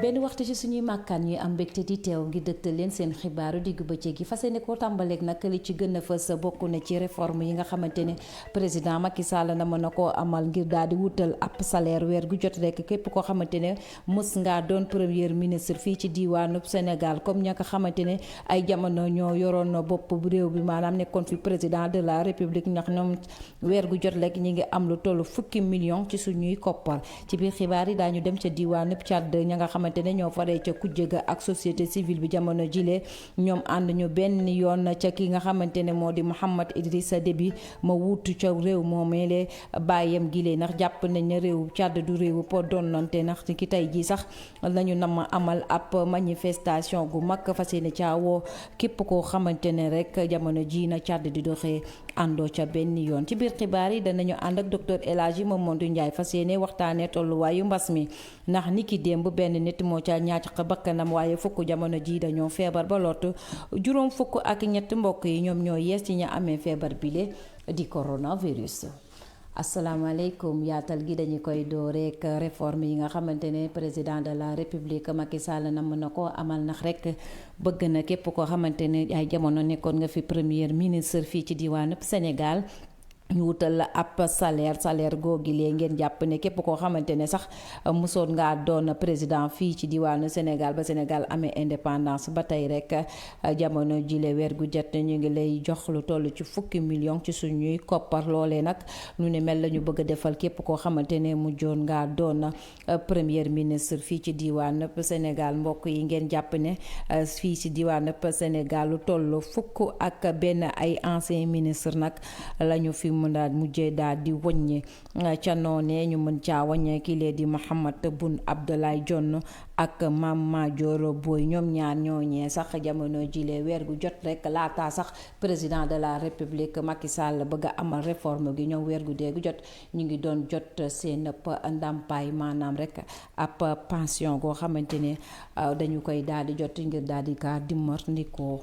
benn waxtu ci suñuy màkkaan ñuy am mbégte di teew ngir dëgtal leen seen xibaaru diggu bëccëg gi fas yéene koo tàmbaleeg nag li ci gën a fës bokk na ci réforme yi nga xamante ne président Macky Sall na mën na koo amal ngir daal di wutal ab salaire weer gu jot rek képp koo xamante ne mës ngaa doon premier ministre fii ci diwaanu Sénégal comme ña nga xamante ne ay jamono ñoo yoroon bopp bu réew bi maanaam nekkoon fi président de la république ndax ñoom weer gu jot rek ñi ngi am lu tollu fukki million ci suñuy koppar ci biir xibaar yi daañu dem ca diwaanu Tchad ña nga xamante ne ñoo faree ca kujje ga ak société civile bi jamono jile ñoom ànd ñu benn yoon ca ki nga xamante ne moo di Mouhamed Idrissa Déby ma wuutu ca réew moomeele bàyyam gile ndax jàpp nañ ne réew Tchad du réew po donnante ndax ki tey jii sax lañu nam amal ab manifestation gu mag fas yéene ca woo képp koo xamante ne rek jamono ji na Tchad di doxee àndoo ca benn yoon. ci biir xibaar yi danañu ànd ak docteur El Hadji Mamadou Ndiaye fas yéene waxtaanee tolluwaayu mbas mi ndax niki démb benn nit moo ca ñàkk bakkanam waaye fukk jamono ji dañoo feebar ba lott juróom fukk ak ñett mbokk yi ñoom ñoo yees ci ña amee feebar bile di coronavirus. asalaamaaleykum yaatal gi dañu koy door rek réforme yi nga xamante ne président de la république Macky Sall na mën na koo amal ndax rek bëgg na képp koo xamante ne ay jamono nekkoon nga fi premier ministre fii ci diwaanu Sénégal ñu wutal la ab salaire googilee ngeen jàpp ne képp koo xamante ne sax mosoon ngaa doon président fii ci diwaanu Sénégal ba Sénégal amee indépendance ba tey rek jamono jile weer gu jot ñu ngi lay jox lu toll ci fukki million ci suñuy koppar loolee nag lu ne mel la ñu bëgg a defal képp koo xamante ne mujjoon ngaa doon premier ministre fii ci diwaanu Sénégal mbokk yi ngeen jàpp ne fii ci diwaanu Sénégal lu toll fukk ak benn ay ancien ministre nag lañu fi mën daal mujjee daal di wàññi ca noonee ñu mën caa wàññee kii lee di Mahammed Boun Abdallah Dionne ak Mame Madior Boye ñoom ñaar ñooñee sax jamono jile weer gu jot rek laata sax président de la république Macky Sall bëgg a amal réforme gi ñoom weer gu dee gu jot ñu ngi doon jot seen ndàmpaay maanaam rek ab pension goo xamante ne dañu koy daal di jot ngir daal di kaa dimbandikoo.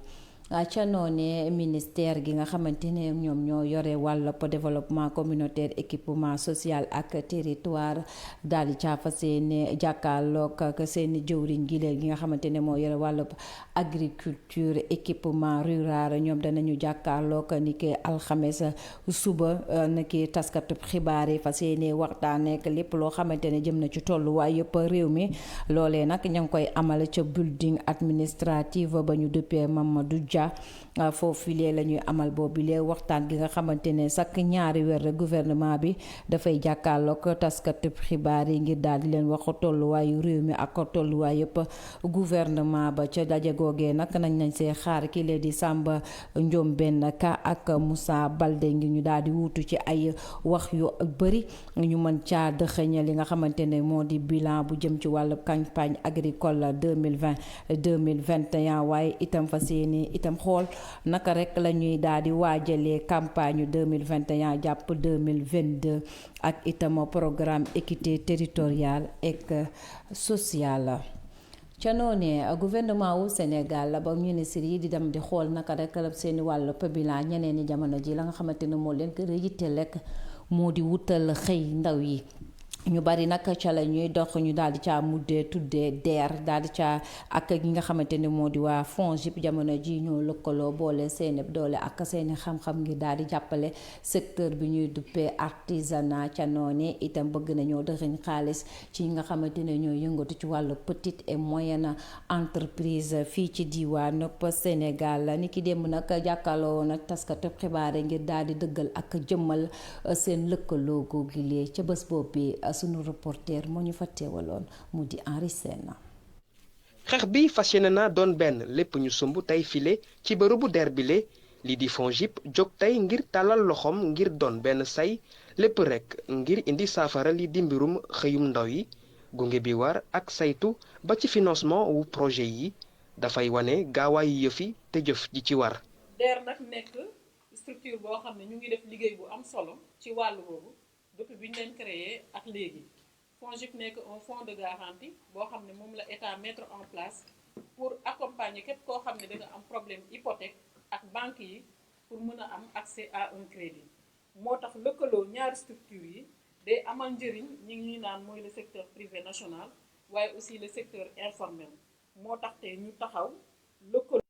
ca noone ministère gi nga xamante ne ñoom ñoo yore wàllub développement communautaire équipement social ak territoire daal di caafa seeni jàkkaarloog ak seeni jëwriñ gi léegi nga xamante ne moo yore wàllub agriculture équipement rural ñoom danañu jàkkaarloog ni ki alxames suba ni ki taskatu xibaar yi fa seeni waxtaaneek lépp loo xamante ne jëm na ci tolluwaay yëpp réew mi loolee nag ña ngi koy amal ca building administrative ba ñu dëppee Mamadou Dia foofu lee la ñuy amal boobu lee waxtaan gi nga xamante ne sax ñaari weer rek gouvernement bi dafay jàkkaarloog taskatu xibaar yi ngir daal di leen wax tolluwaayu réew mi ak tolluwaay yëpp gouvernement ba ca daje googee nag nañ see xaar ki lee di Samba Ndiobène Ka ak Moussa Baldé ngir ñu daal di wuutu ci ay wax yu bëri ñu mën caa dëxëñ li nga xamante ne moo di bilan bu jëm ci wàllu campagne agricole 2020-2021 waaye itam fa seeni itam xool naka rek la ñuy daal di waajalee campagne 2021 jàpp 2022 ak itam programme équité territoriale et sociale. ca noonee gouvernement wu Sénégal ba ministre yi di dem di xool naka rek la seeni wàllu bilan ñeneen ñi jamono ji la nga xamante ne moo leen gën a yitteel rek moo di wutal xëy ndaw yi. ñu bari nag ca la ñuy dox ñu daal di caa muddee tuddee DER daal di caa ak ñi nga xamante ne moo di waa FONGIP jamono ji ñoo lëkkaloo boole seeni doole ak seeni xam-xam ngir daal di jàppale secteur bi ñuy duppee artisanat ca noone itam bëgg nañoo dëxëñ xaalis ci ñi nga xamante ne ñoo yëngatu ci wàllu petite et moyenne entreprise fii ci diwaanu Sénégal ni ki démb nag jàkkaarloo woon ak taskatu xibaar ngir daal di dëggal ak jëmmal seen lëkkaloo googu lee ca bés boobu sunu reporter moo ñu fa teewaloon mu di Henri Sène. xeex bi fas yéene na doon benn lépp ñu sumb tey file ci bërëbu DER bile lii di FONGIP jóg tey ngir tàllal loxoom ngir doon benn say lépp rek ngir indi saafara li di mbirum xëyum ndaw yi gunge bi war ak saytu ba ci financement wu projet yi dafay wane gaawaayu yëfi te jëf ji ci war. DER nag nekk structure boo xam ne ñu ngi def liggéey bu am solo ci wàllu boobu. depuis bi ñu leen créé ak léegi FONGIP nekk un fonds de garantie boo xam ne moom la état mettre en place pour accompagner képp koo xam ne da nga am problème hypothèque ak banque yi pour mën a am accès à un crédit moo tax lëkkaloo ñaari structure yi day amal njëriñ ñi ngi naan mooy le secteur privé national waaye aussi le secteur informel moo tax te ñu taxaw lëkkaloo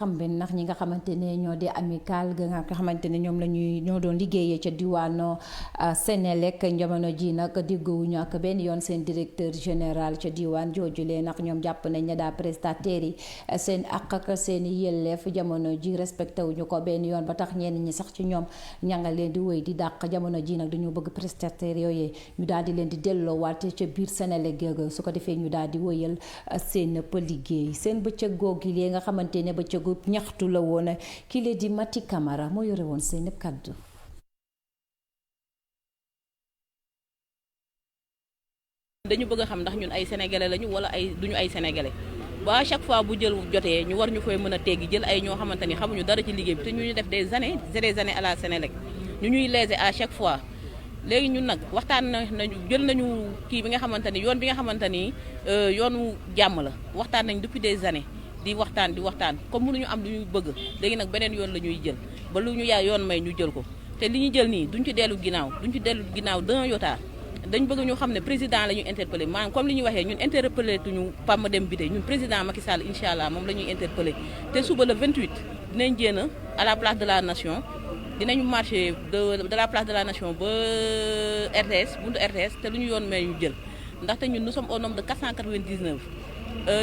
xam benn ndax ñi nga xamante ne ñoo di amical ga nga xamante ne ñoom la ñoo doon liggéeyee ca diwaanu Sénélec jamono ji nag déggoowuñu ak benn yoon seen directeur général ca diwaan joojulee ndax ñoom jàpp nañ ne daa prestataires yi seen àq ak seen i yelleef jamono ji respecté wuñu ko benn yoon ba tax ñenn ñi sax ci ñoom ña nga leen di wéy di dàq jamono ji nag dañoo bëgg prestataires yooyee ñu daal di leen di delloowaat ca biir Sénélec ga su ko defee ñu daal di wéyal seen liggéey seen bëccëg googu yi nga xamante ne bëccëg ñaxtu la woon ki le di Mati Camara moo yore woon seen kàddu. dañu bëgg a xam ndax ñun ay sénégalais lañu wala ay duñu ay sénégalais ba à chaque fois bu jël jotee ñu war ñu koy mën a teggi jël ay ñoo xamante ni xamuñu dara ci liggéey bi te ñu def des années à la Sénélec ñu ñuy léser à chaque fois. léegi ñun nag waxtaan nañu jël nañu kii bi nga xamante ni yoon bi nga xamante ni yoonu jàmm la waxtaan nañ depuis des années. di waxtaan comme mënuñu am lu ñu bëgg léegi nag beneen yoon la ñuy jël ba lu ñu yaay yoon may ñu jël ko te li ñu jël nii duñ ci dellu ginnaaw d'un iota dañ bëgg ñu xam ne président la ñuy interpellé maanaam comme li ñuy waxee ñun interpellé tuñu Pape Mademba Bitèye ñun président Macky Sall incha allah moom la ñuy interpellé te suba le 28 dinañ jéem à la place de la nation dinañu marché de la place de la nation ba RTS buntu RTS te lu ñu yoon may ñu jël ndaxte ñun nous sommes au nombre de 499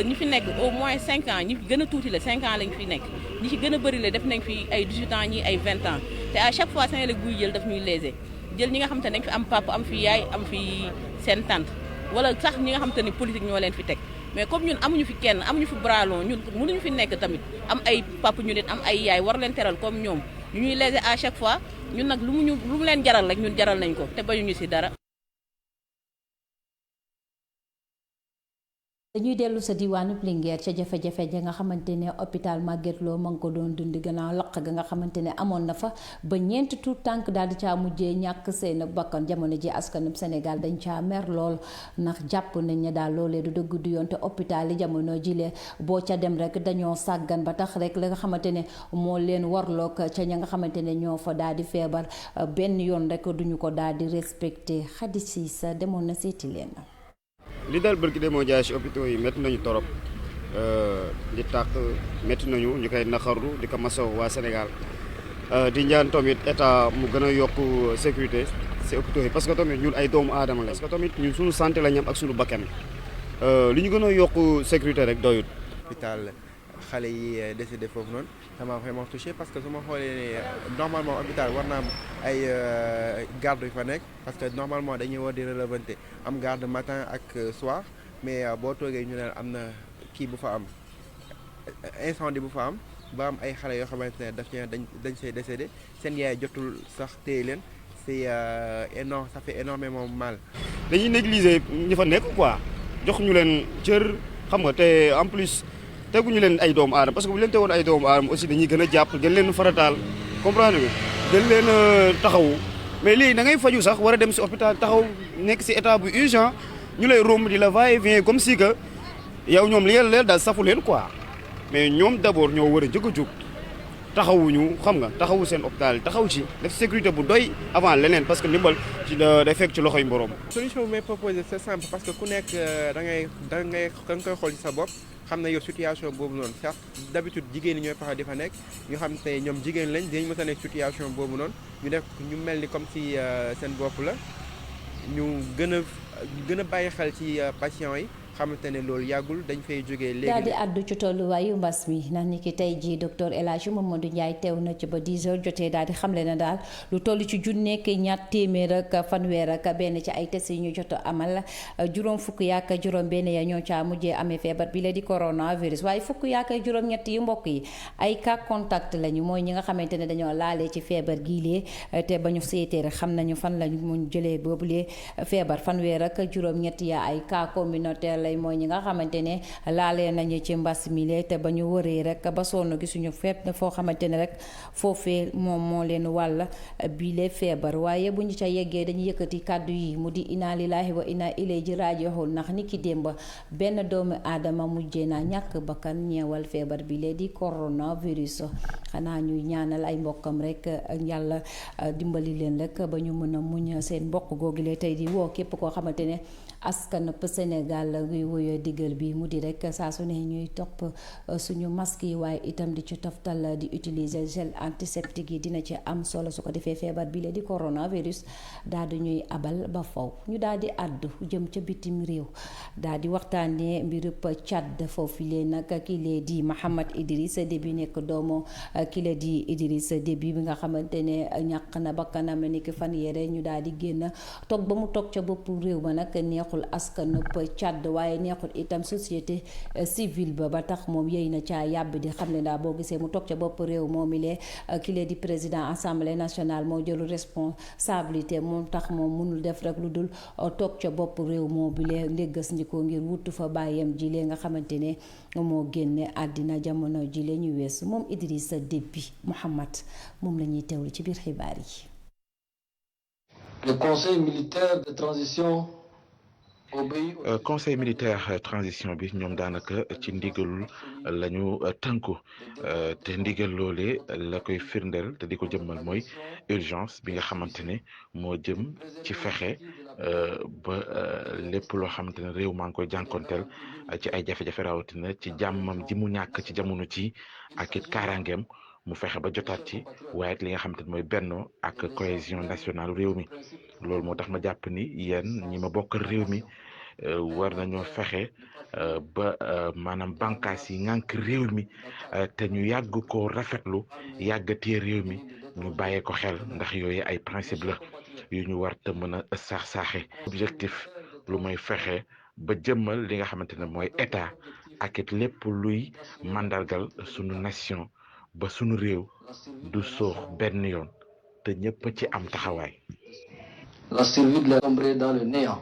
ñi fi nekk au moins 5 ans ñi gën a tuuti la 5 ans lañ fi nekk ñi ci gën a bëri la def nañ fi ay 18 ans ñi ay 20 ans te à chaque fois Sénélec buy jël daf ñuy léser jël ñi nga xam te ne dañ fi am papa am fi yaay am fi seen tante wala sax ñi nga xam te ni politique ñoo leen fi teg mais comme ñun amuñu fi kenn amuñu fi bras long ñun mënuñu fi nekk tamit am ay papa ñu nit am ay yaay war leen teral comme ñoom ñu ñuy léser à chaque fois ñun nag lu mu leen jaral rek ñun jaral nañ ko te bañuñu si dara. dañuy dellu sa diwaanu Linguère ca jafe-jafe ja nga xamante ne hôpital Magatte Lô ma ngi ko doon dund gannaaw lakk ga nga xamante ne amoon na fa ba ñeent tuut tànk daal di caa mujjee ñàkk seen bakkan jamono ji askanub Sénégal dañ caa mer lool ndax jàpp nañ ne daal loolee du dëgg du yoon te hôpital yi jamono jilee boo ca dem rek dañoo sàggan ba tax rek la nga xamante ne moo leen warloog ca ña nga xamante ne ñoo fa daal di feebar benn yoon rek duñu ko daal di respecté Khady Cissé demoon na seeti leen. li dal bërki demoo jaay si hôpitaux yi métti nañu torop di tàq métti nañu ñu koy naqarlu di ko masaw waa Sénégal di ñaan tamit état mu gën a yokk sécurité si hôpitaux yi parce que tamit ñun ay doomu aadama la parce que tamit ñun suñu santé la ñam ak suñu bakkan li ñu gën a yokk sécurité rek doyut. hôpital xale yi décédé foofu noonu ça m'a vraiment touché parce que su ma xoolee normalement hôpital war na am ay garde yu fa nekk parce que normalement dañuy war di relevanté am garde matin ak soir mais boo toogee ñu ne am na kii bu fa am incendie bu fa am ba am ay xale yoo xamante ne dañ see décédé seen yaay jotul sax téye leen c'est énorme ça fait énormément mal. dañuy négliger ñi fa nekk quoi jox ñu leen cër xam nga te en plus. teguñu leen ay doomu aadama parce que bu leen tegoon ay doomu aadama aussi dañuy gën a jàpp gën leen farataal comprendre nga gën leen taxawu mais léegi da ngay faju sax war a dem si hôpital taxaw nekk si état bu urgent ñu lay romb di la va-et-vient comme si que yow ñoom li leen daal safu leen quoi mais ñoom d'abord ñoo war a jëkk a jóg taxawuñu xam nga taxawu seen hôpital taxaw ci def sécurité bu doy avant leneen parce que ndimbal ci day fekk ci loxoy borom. solution bi may proposé c'est simple parce que ku nekk da ngay koy xool ci sa bopp. xam na yow situation boobu noonu sax d'habitude jigéen ñi ñooy taxaw di fa nekk ñu xam te ñoom jigéen lañ dinañ mës a nekk situation boobu noonu ñu def ñu mel ni comme si seen bopp la ñu gën a bàyyi xel ci patients yi xamante ne loolu yàggul dañ fay jógee léegi. daal di àddu ci tolluwaayu mbas mi ndax ni ki tey jii docteur El Hadji Mamadou Ndiaye teew na ci ba 10 heures jotee daal di xamle na daal lu toll ci junneek ñaar téeméer ak fanweer ak benn ci ay test yi ñu jot amal juróom fukk yaak juróom benn ya ñoo caa mujjee amee feebar bi la di coronavirus waaye fukk yaak juróom ñett yi mbokk yi ay cas contact lañu mooy ñi nga xamante ne dañoo laalee ci feebar giilee te ba ñu seetee rek xam nañu fan lañu mun jëlee boobulee feebar fanweer ak juróom ñett ya ay cas communautaire tey mooy ñi nga xamante ne laalee nañu ci mbas mi te ba ñu wëree rek ba sonn gisuñu fet foo xamante ne rek foofee moom moo leen wàll bii lee feebar. waaye bu ñu ca yeggee dañu yëkkati kàddu yi mu di inna lillahi wa inna ilayhi raaji'uun ndax ni ki démb benn doomu aadama mujjee naa ñàkk bakkan ñeewal feebar bi lee di coronavirus. xanaa ñuy ñaanal ay mbokkam rek yàlla dimbali leen rek ba ñu mën a muñ seen mbokk googu lee tey di woo képp koo xamante ne askan ëpp Sénégal guy woyoo diggal bi mu di rek saa su ne ñuy topp suñu masque yi waaye itam di ci toftal di utiliser gel antiseptique yi dina ci am solo su ko defee feebar bi la di coronavirus daal di ñuy abal ba faw. ñu daal di àddu jëm ca bitim réew daal di waxtaanee mbirub Tchad foofu lee nag ki lee di Mahammed Idrissa Déby nekk doomu ki lee di Idrissa Déby bi nga xamante ne ñàkk na bakkanam ni ki fan yére ñu daal di génn toog ba mu toog ca bopp réew ma nag neexul askan Tchad waaye neexul itam société civile ba tax moom yëy na caa yàbb di xam ne daa boo gisee mu toog ca bopp réew moom ilee ki lee di président assemblée nationale moo jëlu responsabilité moom tax moom mënul def rek lu dul toog ca bopp réew moo bi lee ndéggas ndikoo ngir wutu fa bàyyam ji lee nga xamante ne moo génne àddina jamono ji lee ñu weesu moom Idrissa Déby Mohamed moom la ñuy teewlu ci biir xibaar yi. Le conseil militaire de transition conseil militaire transition bi ñoom daanaka ci ndigalul lañu tënku te ndigal loole la koy firndeel te di ko jëmmal mooy urgence bi nga xamante ne moo jëm ci fexe ba lépp loo xamante ne réew maa ngi koy jànkonteel ci ay jafe-jafe rawatina ci jàmmam ji mu ñàkk ci jamono ci ak it kaaraangeem mu fexe ba jotaat ci waaye li nga xamante ne mooy bennoo ak cohésion nationale réew mi loolu moo tax ma jàpp ni yéen ñi ma bokkal réew mi war nañoo fexe ba maanaam bànqaas yi ngànk réew mi te ñu yàgg ko rafetlu yàggatee réew mi ñu bàyyee ko xel ndax yooyu ay principe la yu ñu war te mën a saax-saaxe objectif lu may fexe ba jëmmal li nga xamante ne mooy état ak it lépp luy mandargal sunu nation ba sunu réew du soox benn yoon te ñëpp ci am taxawaay. La survie de la tomber dans le néant.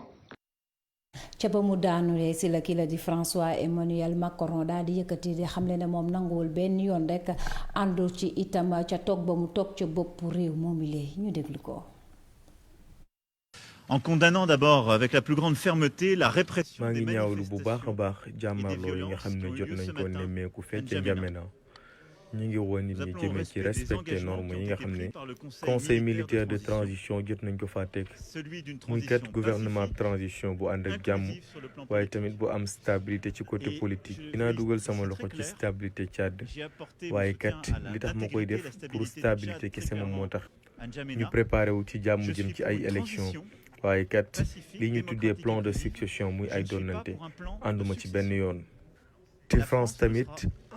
ca ba mu daanulee si la ki la di François Emmanuel Macron daal di yëkkati di xamle ne moom nanguwul benn yoon rek àndul ci itam ca toog ba mu toog ca bopp réew moomu lee ñu déglu ko. En condamnant d'abord avec la plus grande fermeté la répression. maa ngi ñaawlu bu baax a baax jàmmarloo yi nga xam ne jot nañ ko nemmeeku fecc N'Djamena ñu ngi woon nit ñi jëmee ci respecter normes yi nga xam ne conseil militaire de transition jot nañ ko faa teg muy kat gouvernement de transition bu ànd ak jàmm waaye tamit bu am stabilité ci côté politique. dinaa dugal sama loxo ci stabilité Tchad waaye kat li tax ma koy def pour stabilité kese moom moo tax ñu préparé wu ci jàmm jëm ci ay élections waaye kat li ñu tuddee plan de succession muy ay donnante ànduma ci benn yoon. te France tamit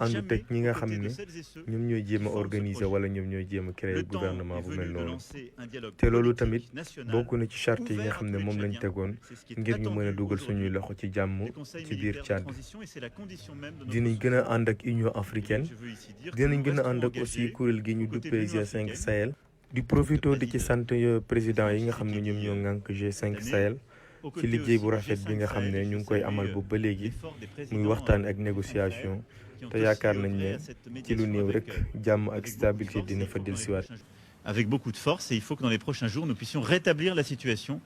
àndu teg ñi nga xam ne ñoom ñooy jéem a organiser wala ñoom ñooy jéem a créer gouvernement bu mel noonu te loolu tamit bokk na ci charte yi nga xam ne moom lañ tegoon ngir ñu mën a dugal suñuy loxo ci jàmm ci biir Tchad. dinañ gën a ànd ak Union africaine dinañ gën a ànd ak aussi kuréel gi ñu duppee G5 Sahel. di profito di ci sant président yi nga xam ne ñoom ñoo ŋànk G5 Sahel ci liggéey bu rafet bi nga xam ne ñu ngi koy amal bu ba léegi muy waxtaan ak négociation te yaakaar nañ ne ci lu néew rek jàmm ak stabilité dina fa dellusiwaat. Avec beaucoup de force et il faut que dans les prochains jours nous puissions rétablir la situation.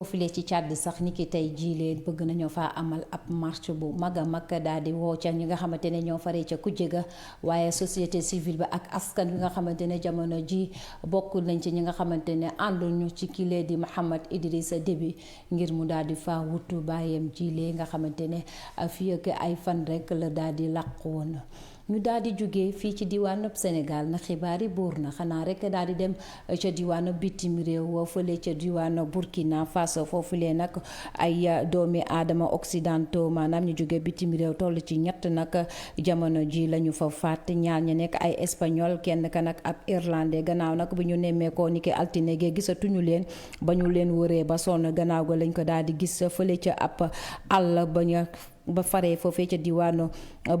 foofulee ci Tchad sax ni ki tey jiilee bëgg nañoo faa amal ab marche bu mag a mag daal di woo ca ñi nga xamante ne ñoo faree ca kujje ga waaye société civile ba ak askan wi nga xamante ne jamono ji bokk nañ ci ñi nga xamante ne ànduñu ci kilee di Mahammed Idrissa Déby ngir mu daal di faa wutu bàyyam jiilee nga xamante ne fii ak ay fan rek la daal di làqu woon. ñu daal di jógee fii ci diwaanu Sénégal na xibaar yi buur na xanaa rek daal di dem ca diwaanu bitim réew fële ca diwaanu Burkina Faso foofulee nag ay doomi aadama occidentaux maanaam ñu jógee bitim réew toll ci ñett nag jamono ji la ñu fa faat ñaar ñu nekk ay espagnol kenn ka nag ab irlandais gannaaw nag bu ñu nemmeekoo ni ki altine gee gisatuñu leen ba ñu leen wëree ba sonn gannaaw ga lañ ko daal di gis fële ca ab àll ba ñu ba faree foofee ca diwaanu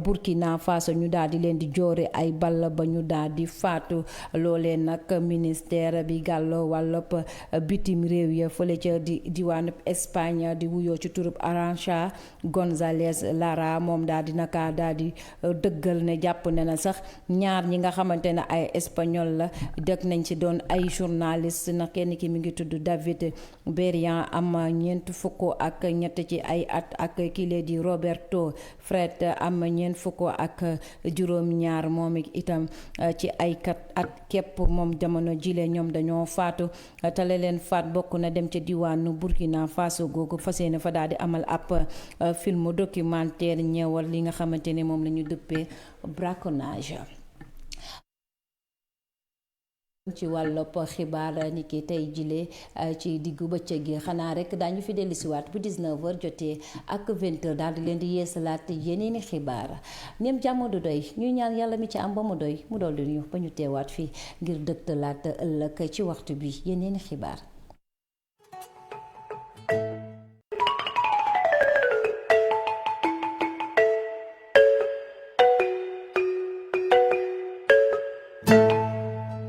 Burkina Faso ñu daal di leen di joore ay ball ba ñu daal di faatu loolee nag ministère bi gàlloo wàllub bitim réew ya fële ca diwaanu Espagne di wuyoo ci turub Arantxa González Lara moom daal di naka daal di dëggal ne jàpp ne na sax ñaar ñi nga xamante ne ay espagnol la dëkk nañ ci doon ay journaliste na kenn ki mi ngi tudd David Berian am ñeent fukk ak ñett ci ay at ak kile di Roberto Fred am ñeent fukk ak juróom-ñaar moom itam ci ay at képp moom jamono jile ñoom dañoo faatu te leen faat bokk na dem ca diwaanu Burkina Faso googu fas yéene fa daal di amal ab film documentaire ñeewal li nga xamante ne moom la ñu dëppee braconnage. ci wàllub xibaar ni ki tey jile ci diggu bëccëg gi xanaa rek daañu fi dellusiwaat bu 19h jotee ak 20h daal di leen di yeesalaat yeneeni xibaar nem jàmm du doy ñuy ñaan yàlla mi ci am ba mu doy mu dool di ñu ba ñu teewaat fii ngir dëgtalaat ëllëg ci waxtu bi yeneeni xibaar.